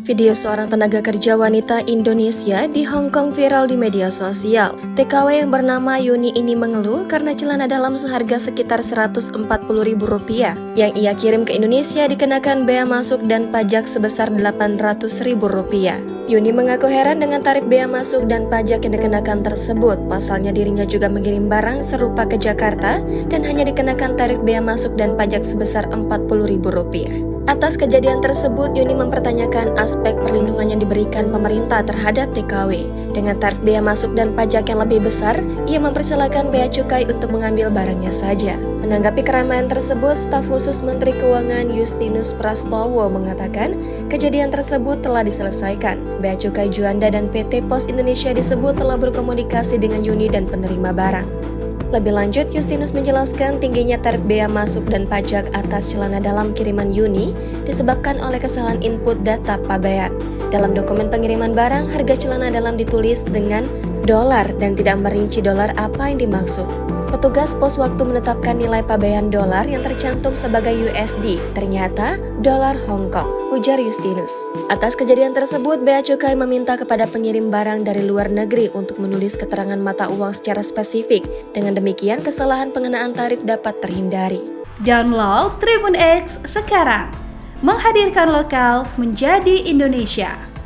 Video seorang tenaga kerja wanita Indonesia di Hong Kong viral di media sosial. TKW yang bernama Yuni ini mengeluh karena celana dalam seharga sekitar Rp140.000 yang ia kirim ke Indonesia dikenakan bea masuk dan pajak sebesar Rp800.000. Yuni mengaku heran dengan tarif bea masuk dan pajak yang dikenakan tersebut. Pasalnya dirinya juga mengirim barang serupa ke Jakarta dan hanya dikenakan tarif bea masuk dan pajak sebesar Rp40.000. Atas kejadian tersebut, Yuni mempertanyakan aspek perlindungan yang diberikan pemerintah terhadap TKW. Dengan tarif bea masuk dan pajak yang lebih besar, ia mempersilahkan bea cukai untuk mengambil barangnya saja. Menanggapi keramaian tersebut, staf khusus Menteri Keuangan Justinus Prastowo mengatakan kejadian tersebut telah diselesaikan. Bea Cukai Juanda dan PT Pos Indonesia disebut telah berkomunikasi dengan Yuni dan penerima barang. Lebih lanjut, Justinus menjelaskan tingginya tarif bea masuk dan pajak atas celana dalam kiriman Yuni disebabkan oleh kesalahan input data pabean. Dalam dokumen pengiriman barang, harga celana dalam ditulis dengan dolar dan tidak merinci dolar apa yang dimaksud. Petugas pos waktu menetapkan nilai pabean dolar yang tercantum sebagai USD, ternyata dolar Hong Kong, ujar Justinus. Atas kejadian tersebut, Bea Cukai meminta kepada pengirim barang dari luar negeri untuk menulis keterangan mata uang secara spesifik. Dengan demikian, kesalahan pengenaan tarif dapat terhindari. Download Tribun X sekarang, menghadirkan lokal menjadi Indonesia.